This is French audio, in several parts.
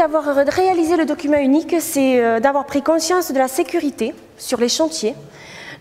d'avoir réalisé le document unique, c'est d'avoir pris conscience de la sécurité sur les chantiers,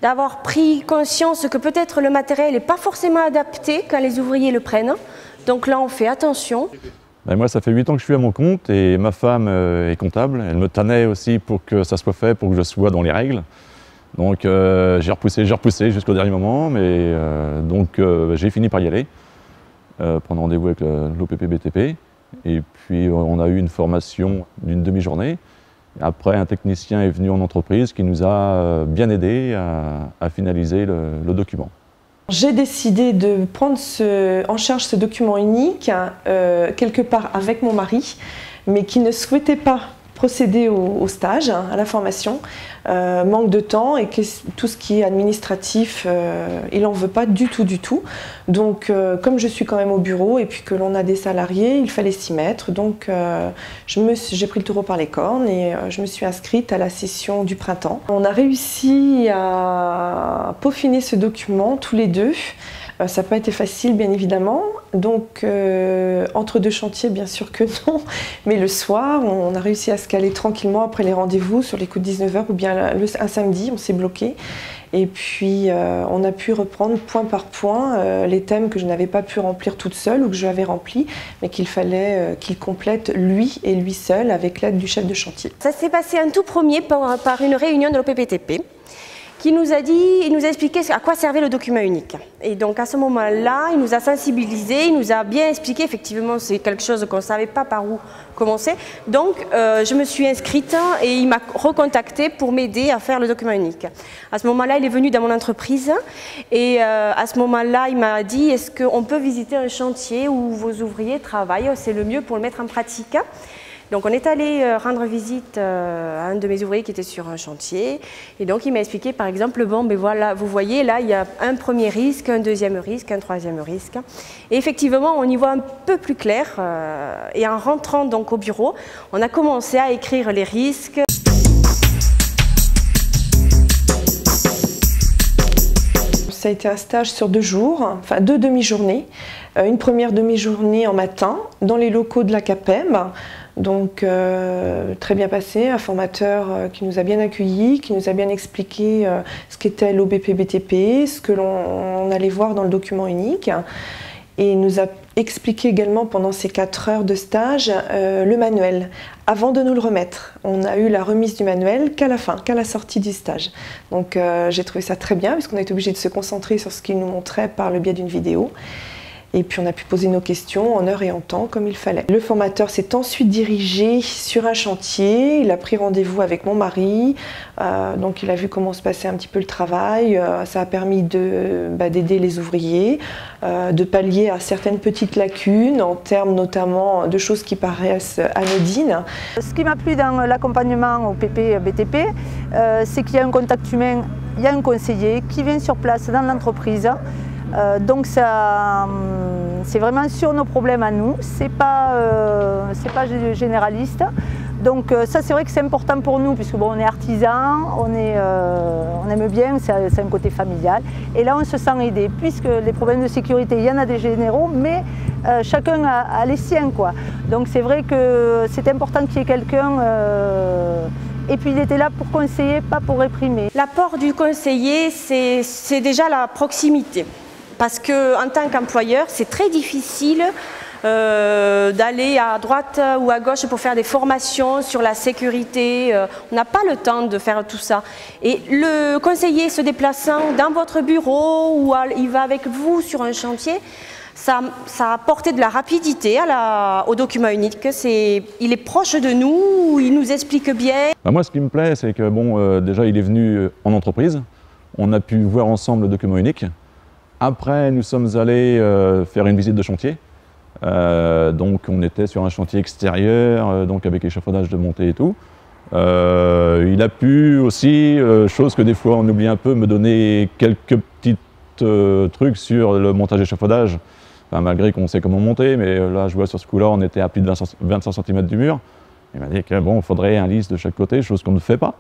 d'avoir pris conscience que peut-être le matériel n'est pas forcément adapté quand les ouvriers le prennent. Donc là, on fait attention. Ben moi, ça fait 8 ans que je suis à mon compte et ma femme est comptable. Elle me tannait aussi pour que ça soit fait, pour que je sois dans les règles. Donc j'ai repoussé jusqu'au dernier moment, mais j'ai fini par y aller, prendre rendez-vous avec l'OPP-BTP. Et puis on a eu une formation d'une demi-journée. Après, un technicien est venu en entreprise qui nous a bien aidés à finaliser le document. J'ai décidé de prendre en charge ce document unique quelque part avec mon mari, mais qui ne souhaitait pas procéder au stage, à la formation, manque de temps et que tout ce qui est administratif, il n'en veut pas du tout. Donc comme je suis quand même au bureau et puis que l'on a des salariés, il fallait s'y mettre. Donc j'ai pris le taureau par les cornes et je me suis inscrite à la session du printemps. On a réussi à peaufiner ce document tous les deux. Ça n'a pas été facile, bien évidemment. Donc, entre deux chantiers, bien sûr que non. Mais le soir, on a réussi à se caler tranquillement après les rendez-vous sur les coups de 19h ou bien un samedi, on s'est bloqué. Et puis, on a pu reprendre point par point les thèmes que je n'avais pas pu remplir toute seule ou que je avais remplis, mais qu'il fallait qu'il complète lui et lui seul avec l'aide du chef de chantier. Ça s'est passé un tout premier par une réunion de l'OPP-BTP. Qui nous a expliqué à quoi servait le document unique. Et donc à ce moment-là, il nous a sensibilisés, il nous a bien expliqué, effectivement c'est quelque chose qu'on ne savait pas par où commencer. Donc je me suis inscrite et il m'a recontacté pour m'aider à faire le document unique. À ce moment-là, il est venu dans mon entreprise et à ce moment-là, il m'a dit, est-ce qu'on peut visiter un chantier où vos ouvriers travaillent? C'est le mieux pour le mettre en pratique. Donc on est allé rendre visite à un de mes ouvriers qui était sur un chantier et donc il m'a expliqué par exemple, bon ben voilà, vous voyez là il y a un premier risque, un deuxième risque, un troisième risque et effectivement on y voit un peu plus clair et en rentrant donc au bureau, on a commencé à écrire les risques. Ça a été un stage sur 2 jours, enfin 2 demi-journées. Une première demi-journée en matin dans les locaux de la CAPEM. Donc très bien passé, un formateur qui nous a bien accueillis, qui nous a bien expliqué ce qu'était l'OPP-BTP, ce que l'on allait voir dans le document unique. Et il nous a expliqué également pendant ces 4 heures de stage le manuel, avant de nous le remettre. On a eu la remise du manuel qu'à la fin, qu'à la sortie du stage. Donc j'ai trouvé ça très bien, puisqu'on a été obligé de se concentrer sur ce qu'il nous montrait par le biais d'une vidéo. Et puis on a pu poser nos questions en heure et en temps comme il fallait. Le formateur s'est ensuite dirigé sur un chantier, il a pris rendez-vous avec mon mari, donc il a vu comment se passait un petit peu le travail, ça a permis d'aider les ouvriers, de pallier à certaines petites lacunes en termes notamment de choses qui paraissent anodines. Ce qui m'a plu dans l'accompagnement au PP-BTP, c'est qu'il y a un contact humain, il y a un conseiller qui vient sur place dans l'entreprise. Donc c'est vraiment sur nos problèmes à nous, c'est pas généraliste. Donc ça c'est vrai que c'est important pour nous puisque bon, on est artisans, on aime bien, c'est un côté familial. Et là on se sent aidé puisque les problèmes de sécurité, il y en a des généraux, mais chacun a les siens, quoi. Donc c'est vrai que c'est important qu'il y ait quelqu'un. Et puis il était là pour conseiller, pas pour réprimer. L'apport du conseiller, c'est déjà la proximité. Parce qu'en tant qu'employeur, c'est très difficile d'aller à droite ou à gauche pour faire des formations sur la sécurité. On n'a pas le temps de faire tout ça. Et le conseiller se déplaçant dans votre bureau ou il va avec vous sur un chantier, ça a apporté de la rapidité au document unique. Il est proche de nous, il nous explique bien. Moi, ce qui me plaît, c'est que bon, déjà, il est venu en entreprise. On a pu voir ensemble le document unique. Après, nous sommes allés faire une visite de chantier. Donc, on était sur un chantier extérieur, donc avec échafaudage de montée et tout. Il a pu aussi, chose que des fois on oublie un peu, me donner quelques petits trucs sur le montage échafaudage. Enfin, malgré qu'on sait comment monter, mais là, je vois sur ce coup-là, on était à plus de 25 cm du mur. Il m'a dit que bon, il faudrait un lisse de chaque côté, chose qu'on ne fait pas.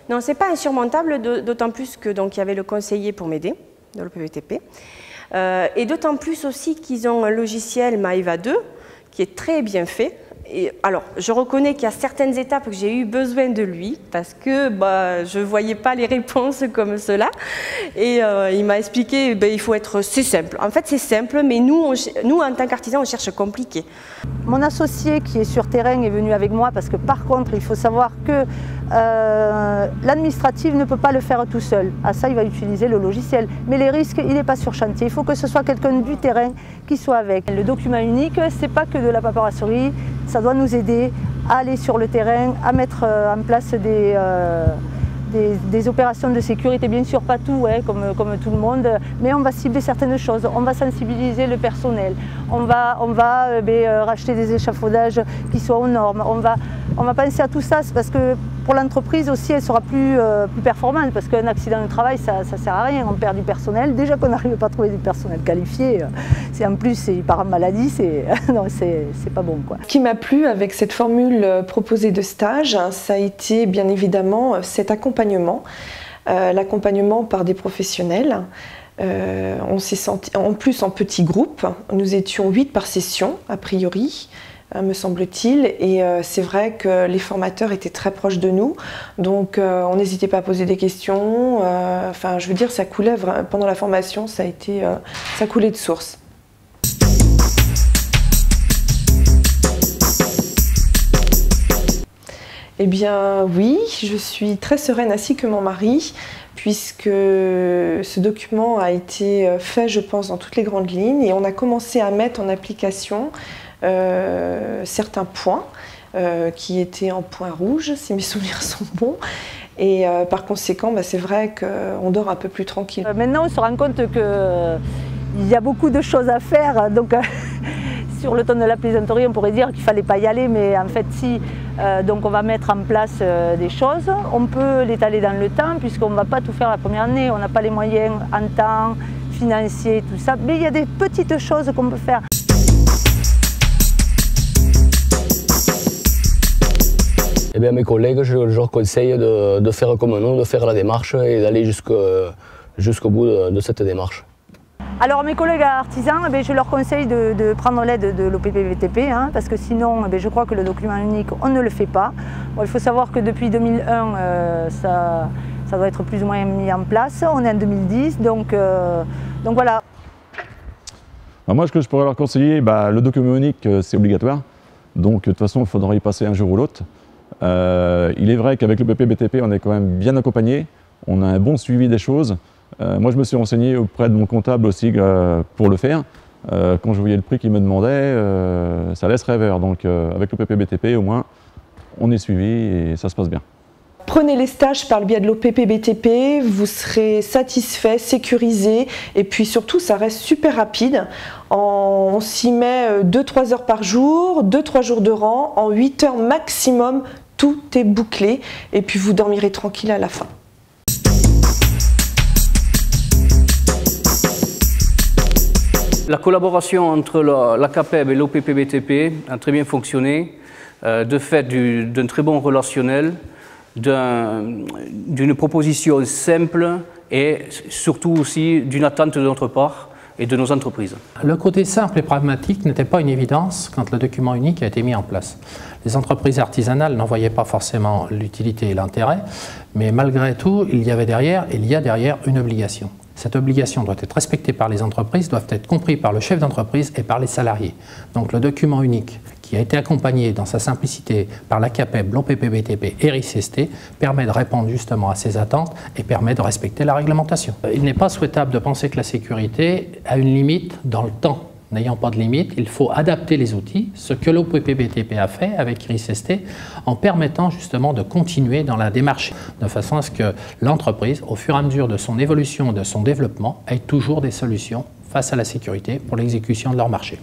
Non, c'est pas insurmontable, d'autant plus que donc il y avait le conseiller pour m'aider dans le PVTP. Et d'autant plus aussi qu'ils ont un logiciel Maeva 2 qui est très bien fait Et alors, je reconnais qu'il y a certaines étapes que j'ai eu besoin de lui parce que je ne voyais pas les réponses comme cela. Et il m'a expliqué il faut être, c'est simple. En fait, c'est simple, mais nous en tant qu'artisans, on cherche compliqué. Mon associé qui est sur terrain est venu avec moi parce que par contre, il faut savoir que l'administratif ne peut pas le faire tout seul. À ça, il va utiliser le logiciel. Mais les risques, il n'est pas sur chantier. Il faut que ce soit quelqu'un du terrain qui soit avec. Le document unique, ce n'est pas que de la paperasserie. Ça doit nous aider à aller sur le terrain, à mettre en place des opérations de sécurité, bien sûr pas tout, comme tout le monde, mais on va cibler certaines choses, on va sensibiliser le personnel, on va racheter des échafaudages qui soient aux normes, on va penser à tout ça, c'est parce que pour l'entreprise aussi elle sera plus performante, parce qu'un accident de travail ça ne sert à rien, on perd du personnel, déjà qu'on n'arrive pas à trouver du personnel qualifié, c'est en plus il part en maladie, non, c'est pas bon, quoi. Ce qui m'a plu avec cette formule proposée de stage, ça a été bien évidemment cet accompagnement, l'accompagnement par des professionnels. On s'est senti en plus en petits groupes, nous étions 8 par session a priori, me semble-t-il, et c'est vrai que les formateurs étaient très proches de nous, donc on n'hésitait pas à poser des questions, enfin je veux dire ça coulait pendant la formation, ça coulait de source. Eh bien oui, je suis très sereine ainsi que mon mari, puisque ce document a été fait, je pense, dans toutes les grandes lignes, et on a commencé à mettre en application certains points qui étaient en points rouges, si mes souvenirs sont bons, et par conséquent, c'est vrai qu'on dort un peu plus tranquille. Maintenant, on se rend compte qu'il y a beaucoup de choses à faire, donc sur le ton de la plaisanterie, on pourrait dire qu'il ne fallait pas y aller, mais en fait, si. Donc on va mettre en place des choses, on peut l'étaler dans le temps, puisqu'on ne va pas tout faire la première année, on n'a pas les moyens en temps, financiers, tout ça, mais il y a des petites choses qu'on peut faire. Eh bien, mes collègues, je leur conseille de faire comme nous, de faire la démarche et d'aller jusqu'au bout de cette démarche. Alors mes collègues artisans, je leur conseille de prendre l'aide de l'OPPBTP, parce que sinon je crois que le document unique, on ne le fait pas. Bon, il faut savoir que depuis 2001, ça doit être plus ou moins mis en place. On est en 2010, donc voilà. Moi, ce que je pourrais leur conseiller, le document unique, c'est obligatoire. Donc de toute façon, il faudra y passer un jour ou l'autre. Il est vrai qu'avec le l'OPPBTP, on est quand même bien accompagné. On a un bon suivi des choses. Moi, je me suis renseigné auprès de mon comptable aussi pour le faire. Quand je voyais le prix qu'il me demandait, ça laisse rêveur. Donc, avec le l'OPPBTP, au moins, on est suivi et ça se passe bien. Prenez les stages par le biais de l'OPPBTP, vous serez satisfait, sécurisé, et puis surtout, ça reste super rapide. On s'y met 2-3 heures par jour, 2-3 jours de rang, en 8 heures maximum, tout est bouclé, et puis vous dormirez tranquille à la fin. La collaboration entre la CAPEB et l'OPPBTP a très bien fonctionné, de fait d'un très bon relationnel, d'une proposition simple et surtout aussi d'une attente de notre part et de nos entreprises. Le côté simple et pragmatique n'était pas une évidence quand le document unique a été mis en place. Les entreprises artisanales n'en voyaient pas forcément l'utilité et l'intérêt, mais malgré tout, il y a derrière une obligation. Cette obligation doit être respectée par les entreprises, doit être comprise par le chef d'entreprise et par les salariés. Donc le document unique, qui a été accompagné dans sa simplicité par la CAPEB, l'OPPBTP et RICST, permet de répondre justement à ces attentes et permet de respecter la réglementation. Il n'est pas souhaitable de penser que la sécurité a une limite dans le temps. N'ayant pas de limite, il faut adapter les outils, ce que l'OPPBTP a fait avec RICST, en permettant justement de continuer dans la démarche, de façon à ce que l'entreprise, au fur et à mesure de son évolution, de son développement, ait toujours des solutions face à la sécurité pour l'exécution de leur marché.